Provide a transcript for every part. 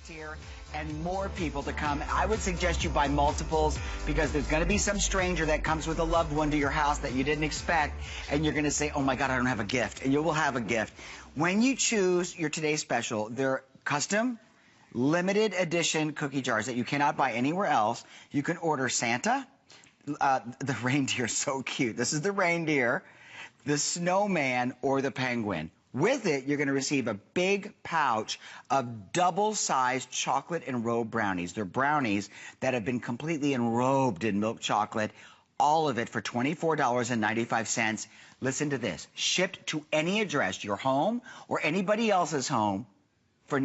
here and more people to come. I would suggest you buy multiples because there's going to be some stranger that comes with a loved one to your house that you didn't expect, and you're going to say, oh my God, I don't have a gift, and you will have a gift. When you choose your Today's Special, they're custom, limited edition cookie jars that you cannot buy anywhere else. You can order Santa. The reindeer is so cute. This is the reindeer, the snowman, or the penguin. With it, you're going to receive a big pouch of double-sized chocolate-enrobed brownies. They're brownies that have been completely enrobed in milk chocolate, all of it for $24.95. Listen to this. Shipped to any address, your home or anybody else's home, for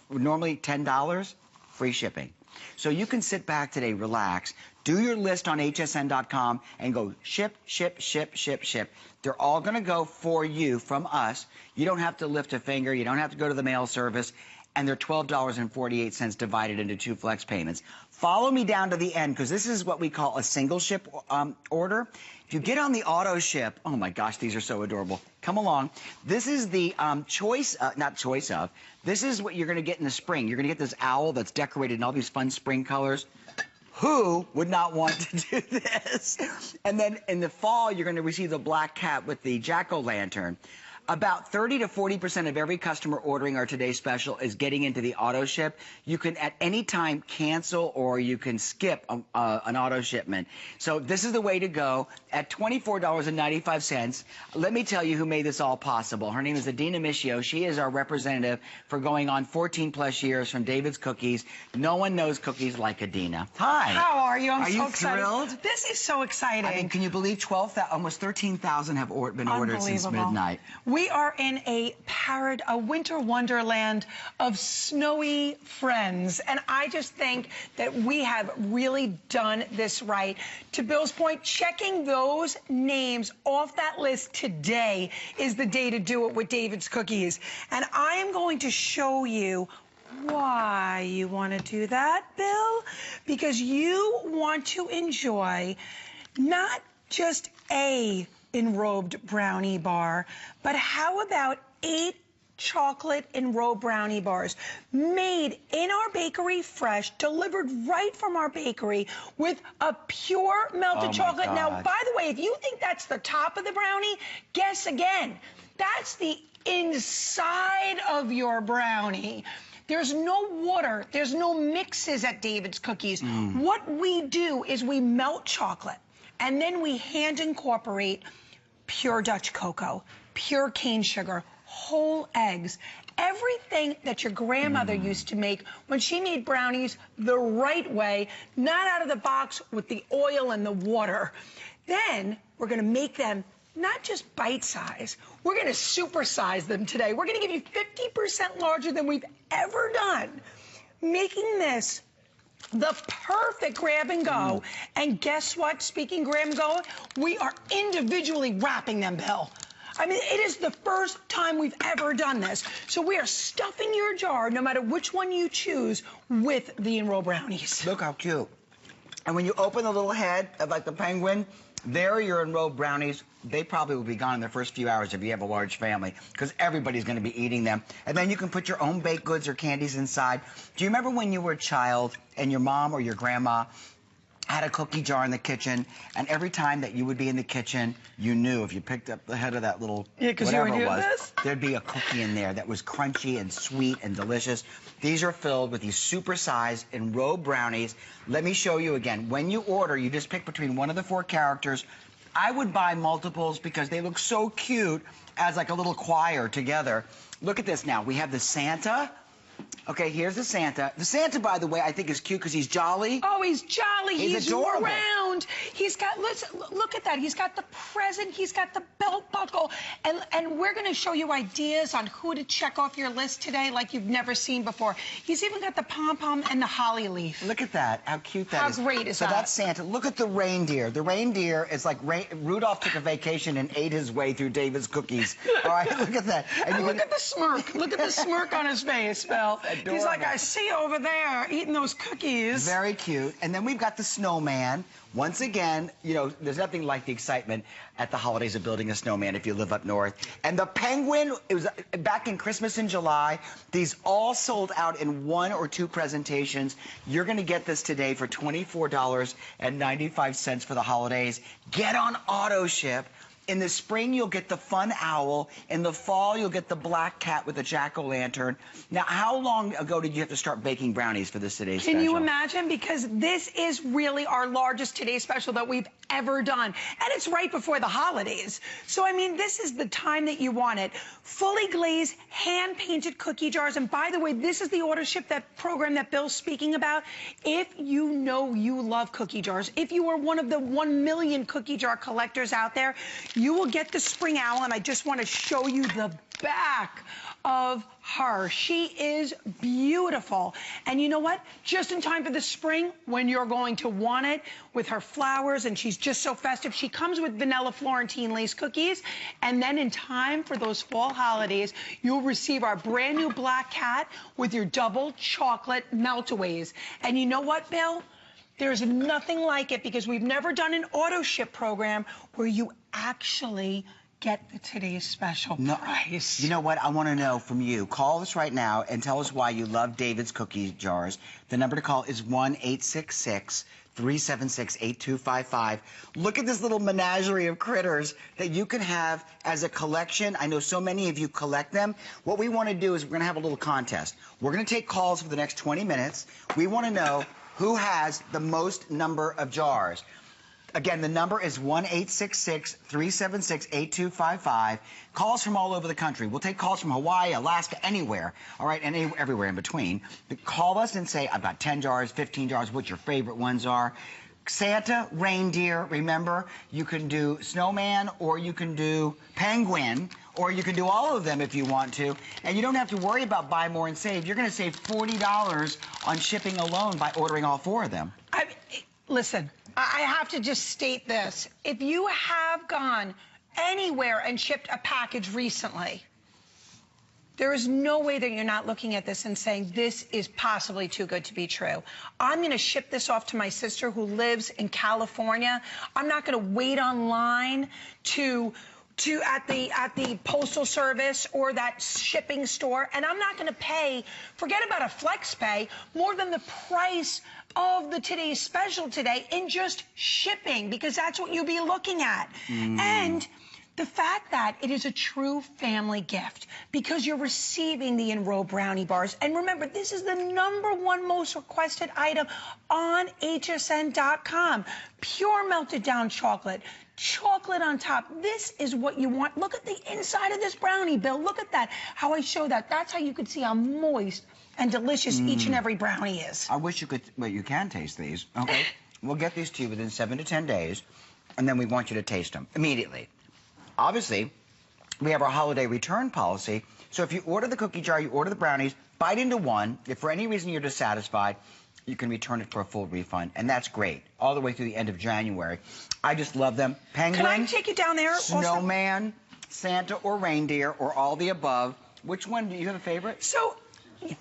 normally $10, free shipping. So you can sit back today, relax, do your list on hsn.com and go ship, ship, ship, ship, ship. They're all going to go for you from us. You don't have to lift a finger. You don't have to go to the mail service. And they're $12.48 divided into 2 flex payments. Follow me down to the end because this is what we call a single ship order. If you get on the AutoShip, oh my gosh, these are so adorable. Come along. This is the this is what you're going to get in the spring. You're going to get this owl that's decorated in all these fun spring colors. Who would not want to do this? And then in the fall, you're going to receive the black cat with the jack-o'-lantern. About 30 to 40% of every customer ordering our Today's Special is getting into the auto ship. You can at any time cancel or you can skip an auto shipment. So this is the way to go at $24.95. Let me tell you who made this all possible. Her name is Adina Michio. She is our representative for going on 14 plus years from David's Cookies. No one knows cookies like Adina. Hi. How are you? I'm so excited. Thrilled? This is so exciting. I mean, can you believe almost 13,000 have been ordered since midnight? We are in a winter wonderland of snowy friends, and I just think that we have really done this right. To Bill's point, checking those names off that list today is the day to do it with David's Cookies. And I am going to show you why you want to do that, Bill, because you want to enjoy not just a enrobed brownie bar, but how about 8 chocolate enrobed brownie bars made in our bakery fresh, delivered right from our bakery with a pure melted chocolate. Now, by the way, if you think that's the top of the brownie, guess again. That's the inside of your brownie. There's no water, there's no mixes at David's Cookies. What we do is we melt chocolate, and then we hand incorporate pure Dutch cocoa, pure cane sugar, whole eggs, everything that your grandmother used to make when she made brownies the right way, not out of the box with the oil and the water. Then we're going to make them not just bite size, we're going to supersize them today. We're going to give you 50% larger than we've ever done, making this the perfect grab and go. And guess what? Speaking grab and go, we are individually wrapping them, Bill. I mean, it is the first time we've ever done this. So we are stuffing your jar, no matter which one you choose, with the enrobed brownies. Look how cute. And when you open the little head of like the penguin, there are your enrobed brownies. They probably will be gone in the first few hours if you have a large family, because everybody's going to be eating them. And then you can put your own baked goods or candies inside. Do you remember when you were a child and your mom or your grandma had a cookie jar in the kitchen, and every time that you would be in the kitchen, you knew if you picked up the head of that little whatever it was, there'd be a cookie in there that was crunchy and sweet and delicious. These are filled with these super-sized enrobed brownies. Let me show you again. When you order, you just pick between one of the 4 characters. I would buy multiples because they look so cute as like a little choir together. Look at this now. We have the Santa. Okay, here's the Santa. The Santa, by the way, I think is cute because he's jolly. Oh, he's jolly. He's adorable. Round. He's got, listen, look at that. He's got the present. He's got the belt buckle. And we're going to show you ideas on who to check off your list today like you've never seen before. He's even got the pom-pom and the holly leaf. Look at that. How cute that is. How great is that? So that's Santa. Look at the reindeer. The reindeer is like Rudolph took a vacation and ate his way through David's Cookies. All right, look at that. And look at the smirk. Look at the smirk on his face, Bill. He's like, I see over there eating those cookies. Very cute. And then we've got the snowman. once again, you know, there's nothing like the excitement at the holidays of building a snowman if you live up north. And the penguin, it was back in Christmas in July. These all sold out in 1 or 2 presentations. You're going to get this today for $24.95 for the holidays. Get on AutoShip. In the spring, you'll get the fun owl. In the fall, you'll get the black cat with the jack-o'-lantern. Now, how long ago did you have to start baking brownies for this today's special? Can you imagine? Because this is really our largest Today's Special that we've ever done. And it's right before the holidays. So, I mean, this is the time that you want it. Fully glazed, hand-painted cookie jars. And by the way, this is the AutoShip, that program that Bill's speaking about. If you know you love cookie jars, if you are one of the 1 million cookie jar collectors out there, you will get the spring owl, and I just want to show you the back of her. She is beautiful. And you know what? Just in time for the spring, when you're going to want it, with her flowers, and she's just so festive. She comes with vanilla Florentine lace cookies, and then in time for those fall holidays, you'll receive our brand new black cat with your double chocolate meltaways. And you know what, Bill? There's nothing like it, because we've never done an AutoShip program where you actually get the Today's Special price. You know what? I want to know from you. Call us right now and tell us why you love David's cookie jars. The number to call is 1-866-376-8255. Look at this little menagerie of critters that you can have as a collection. I know so many of you collect them. What we want to do is we're going to have a little contest. We're going to take calls for the next 20 minutes. We want to know who has the most number of jars. Again, the number is 1-866-376-8255. Calls from all over the country. We'll take calls from Hawaii, Alaska, anywhere, all right, and everywhere in between. But call us and say, I've got 10 jars, 15 jars, what your favorite ones are. Santa, reindeer, remember, you can do snowman, or you can do penguin, or you can do all of them if you want to. And you don't have to worry about buy more and save. You're going to save $40 on shipping alone by ordering all 4 of them. Listen, I have to just state this. If you have gone anywhere and shipped a package recently, there is no way that you're not looking at this and saying, this is possibly too good to be true. I'm going to ship this off to my sister who lives in California. I'm not going to wait online at the postal service or that shipping store, and I'm not going to pay, forget about a flex pay, more than the price of the Today's Special today in just shipping, because that's what you'll be looking at. And the fact that it is a true family gift, because you're receiving the Enrobed brownie bars. And remember, this is the #1 most requested item on HSN.com. Pure melted down chocolate. Chocolate on top. This is what you want. Look at the inside of this brownie, Bill. Look at that. How I show that. That's how you could see how moist and delicious each and every brownie is. I wish you could, well, you can taste these, okay? We'll get these to you within 7 to 10 days, and then we want you to taste them immediately. Obviously, we have our holiday return policy, so if you order the cookie jar, you order the brownies, bite into one. If for any reason you're dissatisfied, you can return it for a full refund, and that's great, all the way through the end of January. I just love them. Penguin, can I take you down there? snowman, Santa, or reindeer, or all the above. Which one? Do you have a favorite? So,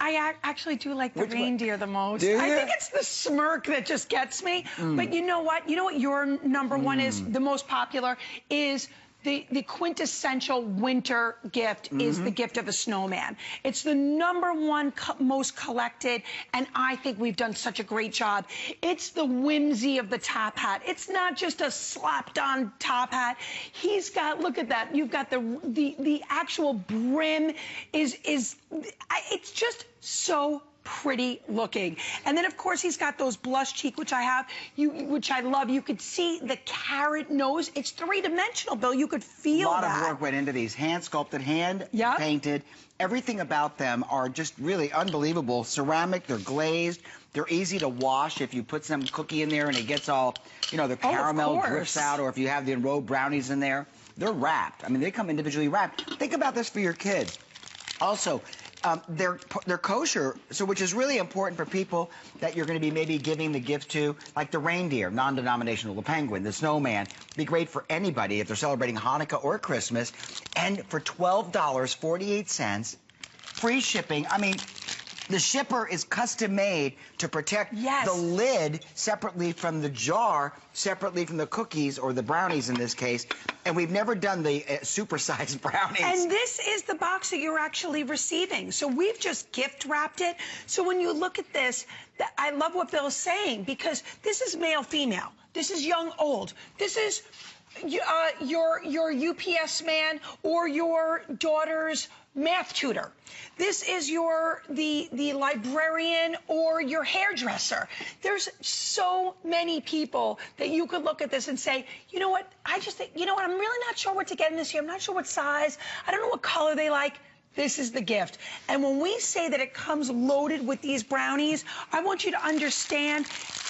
I actually do like the reindeer the most. Do you? I think it's the smirk that just gets me. But you know what? You know what your #1 is, the most popular, is the quintessential winter gift is the gift of a snowman. It's the #1 most collected, and I think we've done such a great job. It's the whimsy of the top hat. It's not just a slapped-on top hat. He's got, look at that. You've got the actual brim it's just so pretty looking. And then, of course, he's got those blush cheek, which I have, which I love. You could see the carrot nose. It's 3-dimensional, Bill. You could feel that. A lot of work went into these. Hand-sculpted, hand-painted. Everything about them are just really unbelievable. Ceramic, they're glazed. They're easy to wash if you put some cookie in there and it gets all, you know, the caramel drips out, or if you have the Enrobed brownies in there. They're wrapped. I mean, they come individually wrapped. Think about this for your kids. Also, they're kosher, so which is really important for people that you're going to be maybe giving the gift to, like the reindeer, non-denominational, the penguin, the snowman. Be great for anybody if they're celebrating Hanukkah or Christmas. And for $12.48, free shipping. I mean, The shipper is custom made to protect the lid separately from the jar, separately from the cookies or the brownies in this case. And we've never done the supersized brownies. And this is the box that you're actually receiving. So we've just gift wrapped it. So when you look at this, I love what Bill's saying, because this is male, female. This is young, old. This is your UPS man or your daughter's math tutor. This is the librarian or your hairdresser. There's so many people that you could look at this and say, you know what, I just think, you know what, I'm really not sure what to get in this year. I'm not sure what size. I don't know what color they like. This is the gift. And when we say that it comes loaded with these brownies, I want you to understand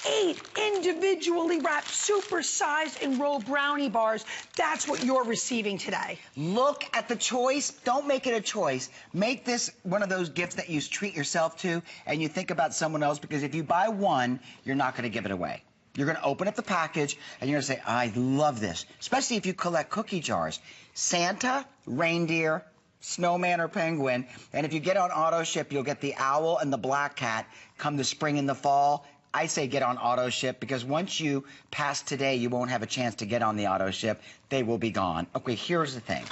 8 individually wrapped, super-sized Enrobed brownie bars. That's what you're receiving today. Look at the choice. Don't make it a choice. Make this one of those gifts that you treat yourself to and you think about someone else, because if you buy one, you're not going to give it away. You're going to open up the package and you're going to say, I love this, especially if you collect cookie jars. Santa, reindeer, snowman or penguin, and if you get on AutoShip, you'll get the owl and the black cat come the spring and the fall. I say get on AutoShip, because once you pass today, you won't have a chance to get on the AutoShip. They will be gone. Okay, here's the thing.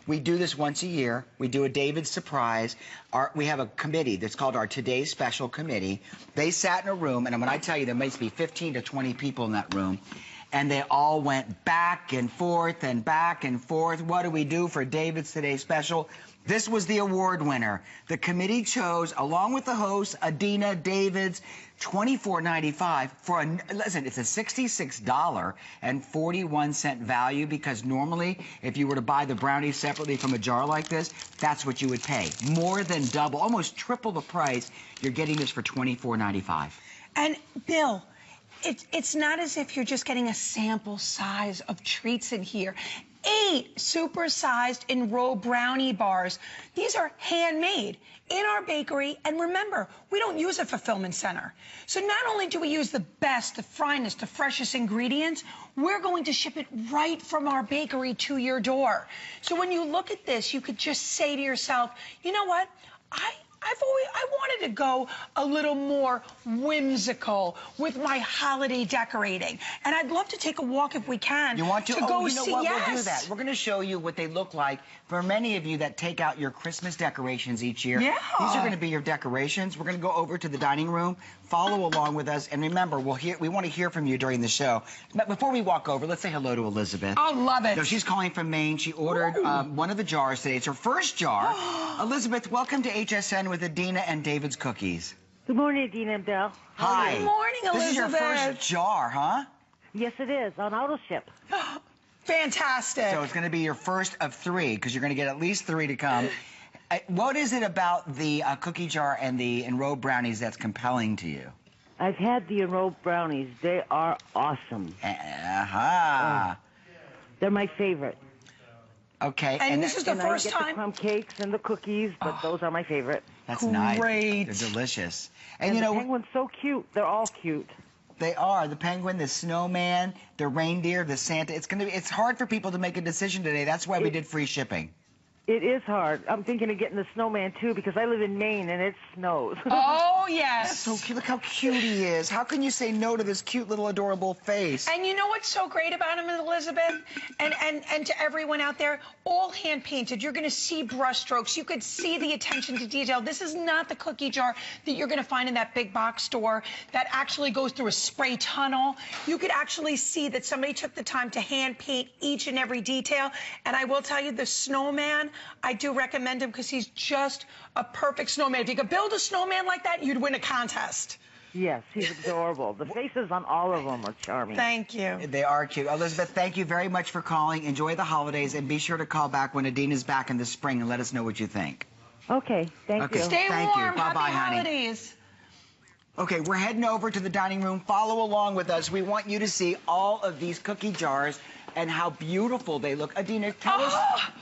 We do this once a year. We do a David surprise. We have a committee that's called our Today's Special Committee. They sat in a room, and when I tell you there must be 15 to 20 people in that room, and they all went back and forth and back and forth. What do we do for David's Today Special? This was the award winner. The committee chose, along with the host, Adina, David's, $24.95 for listen, it's a $66.41 value, because normally if you were to buy the brownies separately from a jar like this, that's what you would pay. More than double, almost triple the price. You're getting this for $24.95. And Bill, it's not as if you're just getting a sample size of treats in here. 8 super-sized Enrobed brownie bars. These are handmade in our bakery, and remember, we don't use a fulfillment center. So not only do we use the best, the finest, the freshest ingredients, we're going to ship it right from our bakery to your door. So when you look at this, you could just say to yourself, you know what, I wanted to go a little more whimsical with my holiday decorating. And I'd love to take a walk, if we can. You want to? Go you know see, what? yes. We'll do that. We're going to show you what they look like for many of you that take out your Christmas decorations each year. Yeah. These are going to be your decorations. We're going to go over to the dining room, follow along with us, and remember, we want to hear from you during the show. But before we walk over, let's say hello to Elizabeth. I love it. So she's calling from Maine. She ordered one of the jars today. It's her first jar. Elizabeth, welcome to HSN with Adina and David's Cookies. Good morning, Adina and Bill. Hi. Good morning, Elizabeth. This is your first jar, huh? Yes, it is, on AutoShip. Fantastic. So it's going to be your first of 3, because you're going to get at least 3 to come. What is it about the cookie jar and the Enrobed brownies that's compelling to you? I've had the Enrobed brownies. They are awesome. They're my favorite. Okay. And this is the first time? I get the crumb cakes and the cookies, but those are my favorite. That's nice. Great. They're delicious. And you the know, penguin's so cute. They're all cute. They are. The penguin, the snowman, the reindeer, the Santa. It's hard for people to make a decision today. That's why we did free shipping. It is hard. I'm thinking of getting the snowman, too, because I live in Maine, and it snows. Oh, yes. So cute. Look how cute he is. How can you say no to this cute little adorable face? And you know what's so great about him, Elizabeth? And to everyone out there, all hand-painted. You're going to see brush strokes. You could see the attention to detail. This is not the cookie jar that you're going to find in that big box store that actually goes through a spray tunnel. You could actually see that somebody took the time to hand-paint each and every detail. And I will tell you, the snowman, I do recommend him, because he's just a perfect snowman. If you could build a snowman like that, you'd win a contest. Yes, he's adorable. The faces on all of them are charming. Thank you. They are cute. Elizabeth, thank you very much for calling. Enjoy the holidays, and be sure to call back when Adina's back in the spring and let us know what you think. Okay, thank you. Stay Thank you. warm. Bye-bye, Happy honey. holidays. Okay, we're heading over to the dining room. Follow along with us. We want you to see all of these cookie jars and how beautiful they look. Adina, tell us.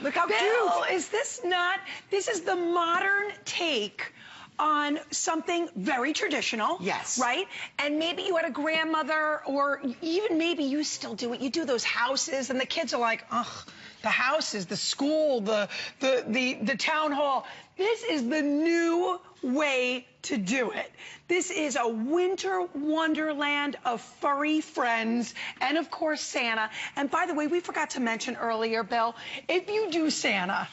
Look how Bill, cute. is this not? This is the modern take on something very traditional. Yes. Right? And maybe you had a grandmother, or even maybe you still do it. You do those houses, and the kids are like, ugh, the houses, the school, the town hall. This is the new way to do it. This is a winter wonderland of furry friends and, of course, Santa. And by the way, we forgot to mention earlier, Bill, if you do Santa,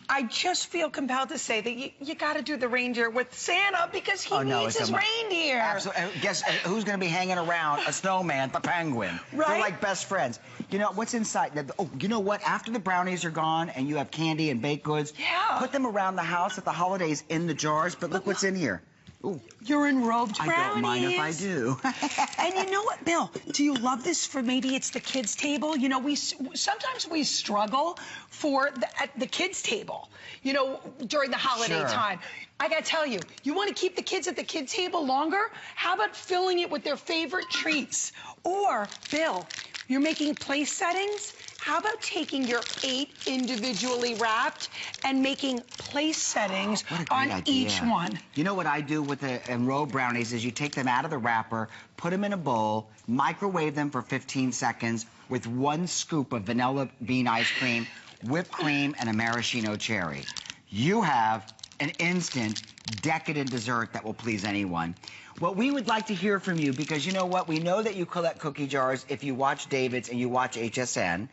I just feel compelled to say that you got to do the reindeer with Santa because he needs his reindeer. Absolutely. Guess who's going to be hanging around? A snowman, the penguin. Right? They're like best friends. You know, what's inside? Oh, you know what? After the brownies are gone and you have candy and baked goods, put them around the house at the holidays in the jars, but look what's in here. Ooh. You're enrobed brownies. I don't mind if I do. And you know what, Bill? Do you love this for maybe it's the kids' table? You know, sometimes we struggle at the kids' table, you know, during the holiday time. I got to tell you, you want to keep the kids at the kids' table longer? How about filling it with their favorite treats? Or, Bill, you're making place settings? How about taking your 8 individually wrapped and making place settings on each one? You know what I do with the Enrobed brownies is you take them out of the wrapper, put them in a bowl, microwave them for 15 seconds with 1 scoop of vanilla bean ice cream, whipped cream, and a maraschino cherry. You have an instant, decadent dessert that will please anyone. Well, we would like to hear from you because you know what? We know that you collect cookie jars if you watch David's and you watch HSN.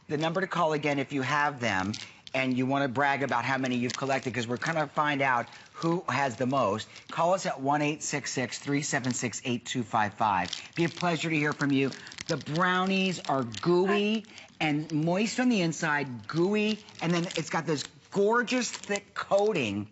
The number to call again if you have them and you want to brag about how many you've collected because we're going to find out who has the most. Call us at 1-866-376-8255. Be a pleasure to hear from you. The brownies are gooey and moist on the inside, gooey, and then it's got this gorgeous thick coating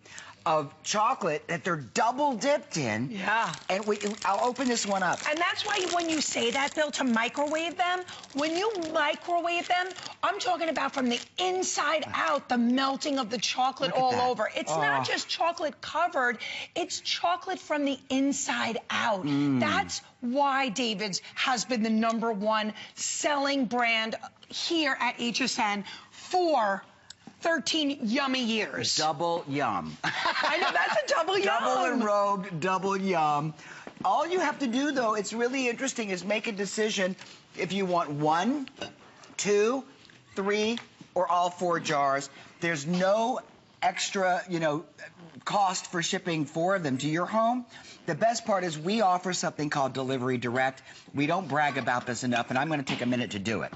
of chocolate that they're double dipped in. Yeah. And I'll open this one up. And that's why when you say that, Bill, to microwave them, when you microwave them, I'm talking about from the inside out, the melting of the chocolate all over. It's not just chocolate covered, it's chocolate from the inside out. That's why David's has been the #1 selling brand here at HSN for 13 yummy years. Double yum. I know, that's a double yum. Double enrobed, double yum. All you have to do, though, it's really interesting, is make a decision if you want 1, 2, 3, or all 4 jars. There's no extra, you know, cost for shipping 4 of them to your home. The best part is we offer something called Delivery Direct. We don't brag about this enough, and I'm going to take a minute to do it.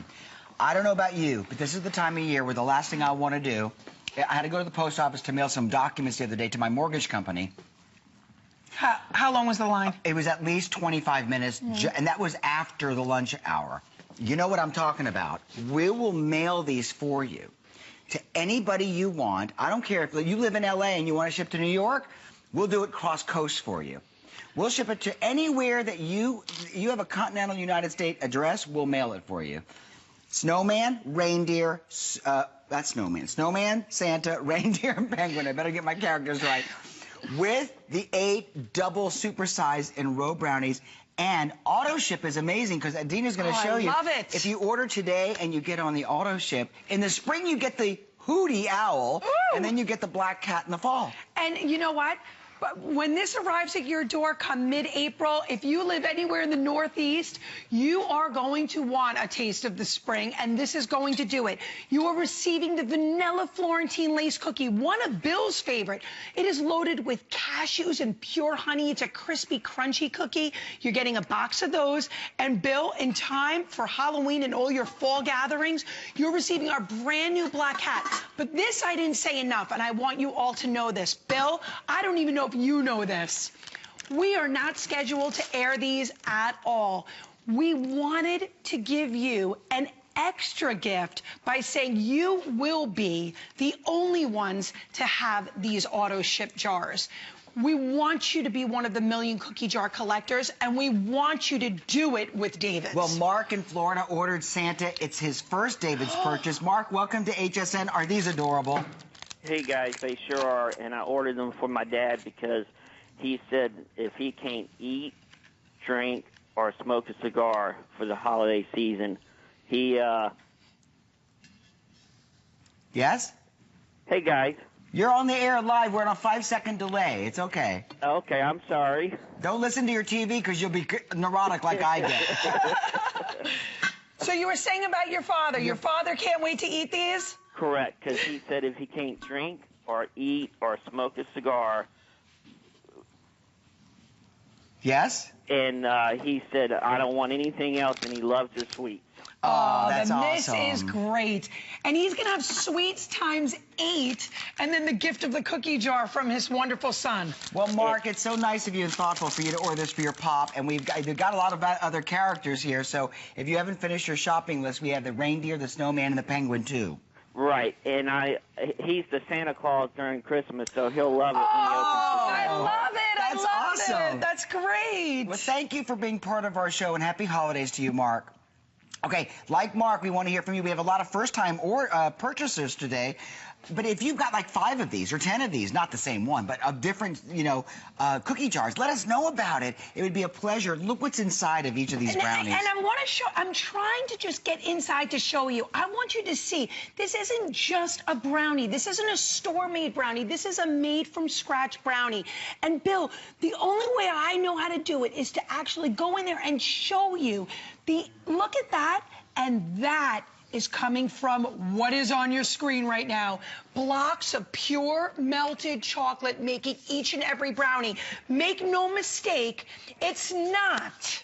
I don't know about you, but this is the time of year where the last thing I want to do, I had to go to the post office to mail some documents the other day to my mortgage company. How long was the line? It was at least 25 minutes, and that was after the lunch hour. You know what I'm talking about. We will mail these for you to anybody you want. I don't care if you live in L.A. and you want to ship to New York, we'll do it cross coast for you. We'll ship it to anywhere that you have a continental United States address, we'll mail it for you. Snowman, reindeer, that's snowman. Snowman, Santa, reindeer, and penguin. I better get my characters right. With the 8 double supersized Enrobed brownies. And AutoShip is amazing because Adina's going to show you. I love it. If you order today and you get on the AutoShip, in the spring you get the Hootie Owl, and then you get the Black Cat in the fall. And you know what? When this arrives at your door come mid-April, if you live anywhere in the Northeast, you are going to want a taste of the spring, and this is going to do it. You are receiving the vanilla Florentine lace cookie, one of Bill's favorite. It is loaded with cashews and pure honey. It's a crispy, crunchy cookie. You're getting a box of those. And Bill, in time for Halloween and all your fall gatherings, you're receiving our brand new Black Hat. But this I didn't say enough, and I want you all to know this. Bill, I don't even know if you know this. We are not scheduled to air these at all. We wanted to give you an extra gift by saying you will be the only ones to have these AutoShip jars. We want you to be one of the million cookie jar collectors, and we want you to do it with David's. Well, Mark in Florida ordered Santa. It's his first David's purchase. Mark, welcome to HSN. Are these adorable? Hey, guys, they sure are, and I ordered them for my dad because he said if he can't eat, drink, or smoke a cigar for the holiday season, he, Yes? Hey, guys. You're on the air live. We're on a 5-second delay. It's okay. Okay, I'm sorry. Don't listen to your TV because you'll be neurotic like I get. So you were saying about your father. Your father can't wait to eat these? Correct, because he said if he can't drink or eat or smoke a cigar Yes? And he said, I don't want anything else, and he loves the sweets. Oh, that's this awesome. is great. And he's going to have sweets times 8, and then the gift of the cookie jar from his wonderful son. Well, Mark, it's so nice of you and thoughtful for you to order this for your pop. And we've got a lot of other characters here. So if you haven't finished your shopping list, we have the reindeer, the snowman, and the penguin, too. Right, and he's the Santa Claus during Christmas, so he'll love it when he I opens love it. That's awesome. it. That's great. Well, thank you for being part of our show, and happy holidays to you, Mark. Okay, like Mark, we want to hear from you. We have a lot of first-time purchasers today. But if you've got like 5 of these or 10 of these, not the same one, but of different, cookie jars, let us know about it. It would be a pleasure. Look what's inside of each of these brownies. And I want to show, I'm trying to just get inside to show you. I want you to see, this isn't just a brownie. This isn't a store-made brownie. This is a made-from-scratch brownie. And Bill, the only way I know how to do it is to actually go in there and show you look at that, and that is coming from what is on your screen right now. Blocks of pure melted chocolate making each and every brownie. Make no mistake, it's not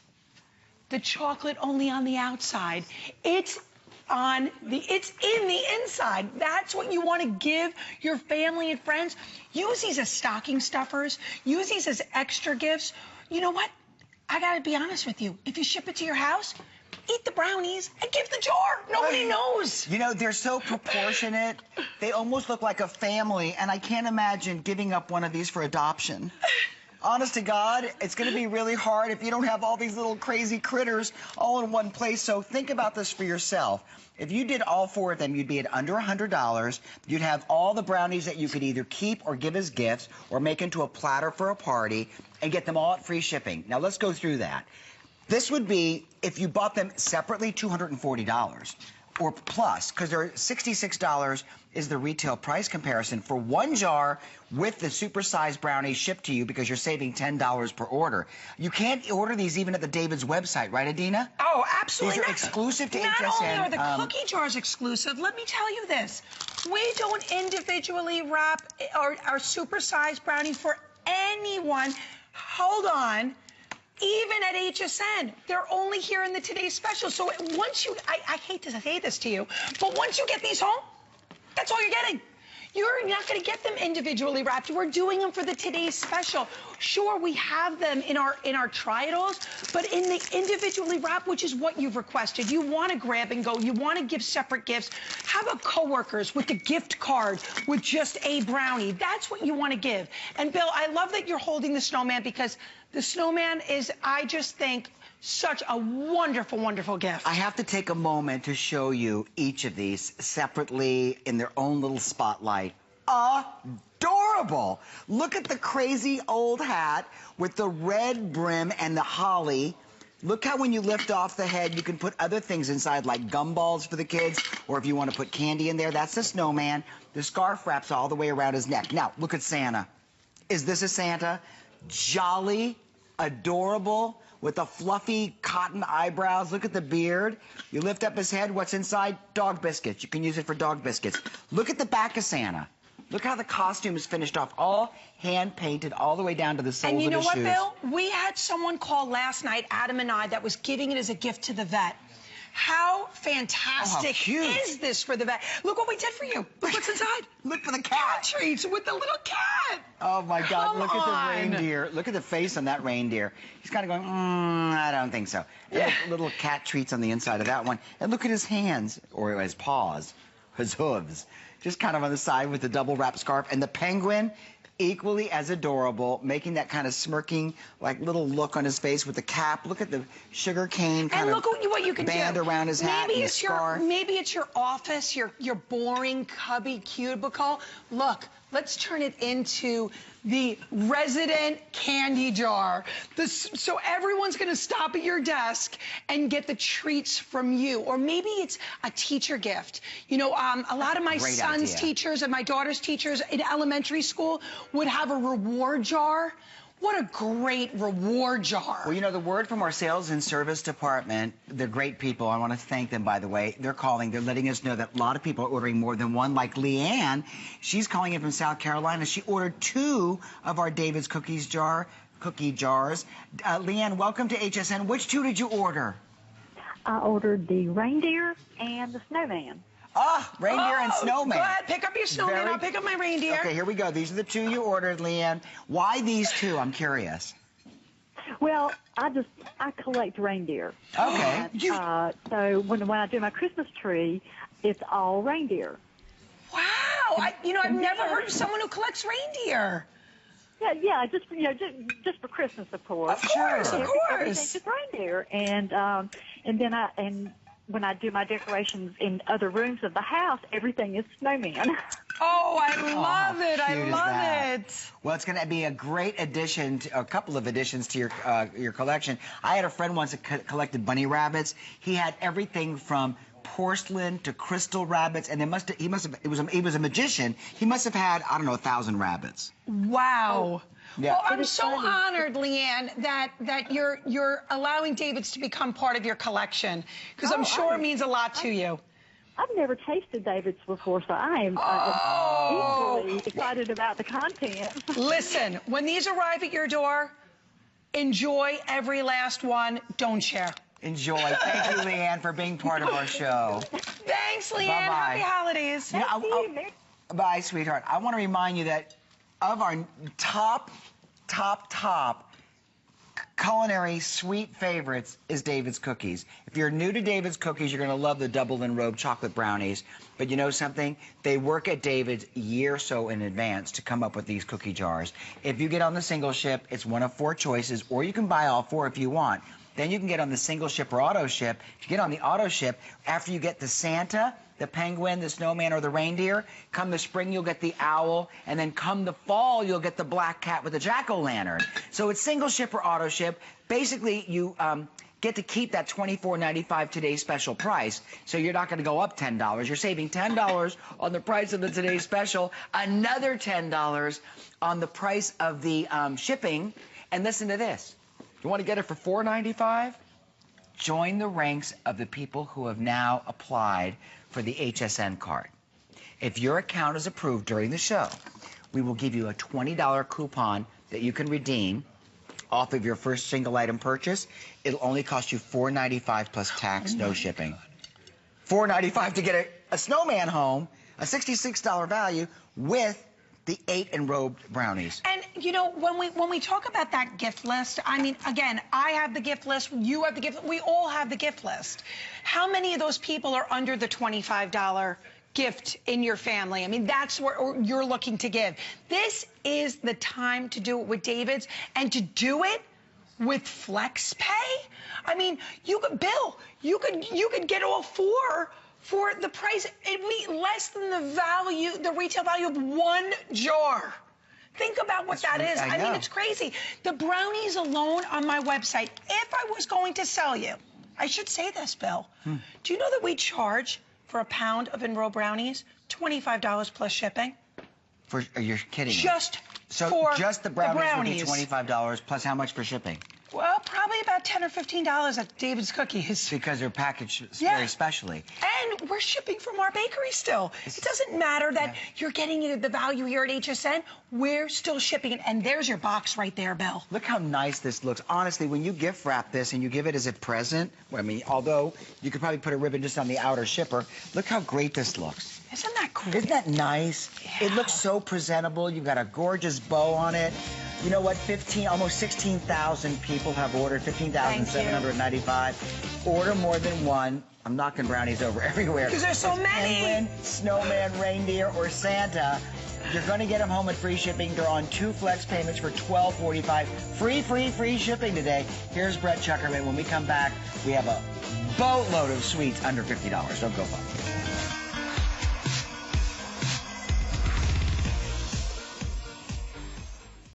the chocolate only on the outside. It's in the inside. That's what you want to give your family and friends. Use these as stocking stuffers. Use these as extra gifts. You know what? I gotta be honest with you. If you ship it to your house, eat the brownies and give the jar. Nobody knows. You know, they're so proportionate. They almost look like a family, and I can't imagine giving up one of these for adoption. Honest to God, it's going to be really hard if you don't have all these little crazy critters all in one place. So think about this for yourself. If you did all 4 of them, you'd be at under $100. You'd have all the brownies that you could either keep or give as gifts or make into a platter for a party and get them all at free shipping. Now, let's go through that. This would be, if you bought them separately, $240 or plus, because they're $66 is the retail price comparison for one jar with the supersized brownie shipped to you because you're saving $10 per order. You can't order these even at the David's website, right, Adina? Oh, absolutely. These are exclusive to HSN. Not only are the cookie jars exclusive, let me tell you this. We don't individually wrap our supersized brownie for anyone. Hold on. Even at HSN, they're only here in the Today's Special. So once you, I hate to say this to you, but once you get these home, that's all you're getting. You're not going to get them individually wrapped. We're doing them for the Today's Special. Sure, we have them in our try-it-alls, but in the individually wrapped, which is what you've requested. You want to grab and go. You want to give separate gifts. How about coworkers with the gift card with just a brownie? That's what you want to give. And Bill, I love that you're holding the snowman because the snowman is, I just think, such a wonderful, wonderful gift. I have to take a moment to show you each of these separately in their own little spotlight. Adorable! Look at the crazy old hat with the red brim and the holly. Look how when you lift off the head, you can put other things inside, like gumballs for the kids, or if you want to put candy in there, that's the snowman. The scarf wraps all the way around his neck. Now, look at Santa. Is this a Santa? Jolly, adorable, with the fluffy cotton eyebrows. Look at the beard. You lift up his head. What's inside? Dog biscuits. You can use it for dog biscuits. Look at the back of Santa. Look how the costume is finished off, all hand-painted all the way down to the soles of his shoes. And you know what, Bill? We had someone call last night, Adam and I, that was giving it as a gift to the vet. How fantastic is this for the vet? Look what we did for you. Look what's inside. Look for the cat. Treats with the little cat. Oh, my God. Come Look on. at the reindeer. Look at the face on that reindeer. He's kind of going, I don't think so. Yeah. Little cat treats on the inside of that one. And look at his hands, or his paws, his hooves, just kind of on the side with the double wrap scarf. And the penguin, equally as adorable, making that kind of smirking, like little look on his face with the cap. Look at the sugar cane kind of what you can band do. around his hat and the scarf. Maybe it's your office, your boring cubby cubicle. Look, let's turn it into the resident candy jar. So everyone's going to stop at your desk and get the treats from you. Or maybe it's a teacher gift. You know, a lot of my son's teachers and my daughter's teachers in elementary school would have a reward jar. What a great reward jar. Well, you know, the word from our sales and service department, they're great people. I want to thank them, by the way. They're calling. They're letting us know that a lot of people are ordering more than one, like Leanne. She's calling in from South Carolina. She ordered 2 of our David's Cookies jar. cookie jars. Leanne, welcome to HSN. Which two did you order? I ordered the reindeer and the snowman. Reindeer and snowman. Go ahead, pick up your snowman. I'll pick up my reindeer. Okay, here we go. These are the two you ordered, Leanne. Why these two? I'm curious. Well, I collect reindeer. Okay. And, so when I do my Christmas tree, it's all reindeer. Wow. I've never heard of someone who collects reindeer. Yeah, just for Christmas, of course. Of course. Everything's just reindeer, and then when I do my decorations in other rooms of the house, everything is snowman. Oh, I love it. I love it. Well, it's going to be a great addition, a couple of additions to your collection. I had a friend once that collected bunny rabbits. He had everything from porcelain to crystal rabbits, and he was a magician. He must have had, I don't know, 1,000 rabbits. Wow. Yeah. Well, I'm so honored, Leanne, that you're allowing David's to become part of your collection, because I'm sure it means a lot to you. I've never tasted David's before, so I am equally excited about the content. Listen, when these arrive at your door, enjoy every last one. Don't share. Enjoy. Thank you, Leanne, for being part of our show. Thanks, Leanne. Bye-bye. Happy holidays. Bye, sweetheart. I want to remind you that of our top culinary sweet favorites is David's Cookies. If you're new to David's Cookies, you're going to love the double enrobed chocolate brownies. But you know something? They work at David's a year or so in advance to come up with these cookie jars. If you get on the single ship, it's one of 4 choices, or you can buy all 4 if you want. Then you can get on the single ship or auto ship. If you get on the auto ship, after you get the Santa, the penguin, the snowman, or the reindeer, come the spring, you'll get the owl, and then come the fall, you'll get the black cat with the jack-o'-lantern. So it's single ship or auto ship. Basically, you get to keep that $24.95 today's special price. So you're not going to go up $10. You're saving $10 on the price of the today's special, another $10 on the price of the shipping. And listen to this. You want to get it for $4.95? Join the ranks of the people who have now applied for the HSN card. If your account is approved during the show, we will give you a $20 coupon that you can redeem off of your first single item purchase. It'll only cost you $4.95 plus tax, no shipping. $4.95 to get a snowman home, a $66 value with the 8 enrobed brownies. And when we talk about that gift list, I mean, again, I have the gift list, you have the gift list, we all have the gift list. How many of those people are under the $25 gift in your family? I mean, that's what you're looking to give. This is the time to do it with David's, and to do it with FlexPay. I mean, Bill, you could get all 4 for the price. It'd be less than the retail value of 1 jar. Think about what that is. I mean, it's crazy. The brownies alone on my website, if I was going to sell you, I should say this, Bill. Do you know that we charge for a pound of enrobed brownies $25 plus shipping? You're kidding me. Just the brownies would be $25 plus how much for shipping? Well, probably about $10 or $15 at David's Cookies. Because they're packaged very specially. And we're shipping from our bakery still. It doesn't matter that you're getting the value here at HSN. We're still shipping it. And there's your box right there, Bill. Look how nice this looks. Honestly, when you gift wrap this and you give it as a present, I mean, although you could probably put a ribbon just on the outer shipper, look how great this looks. Isn't that great? Isn't that nice? Yeah. It looks so presentable. You've got a gorgeous bow on it. You know what? Almost 16,000 people have ordered, 15,795. Order more than one. I'm knocking brownies over everywhere. Because there's so many. Penguin, snowman, reindeer, or Santa. You're going to get them home with free shipping. They're on 2 flex payments for $12.45. Free shipping today. Here's Brett Chuckerman. When we come back, we have a boatload of sweets under $50. Don't go far.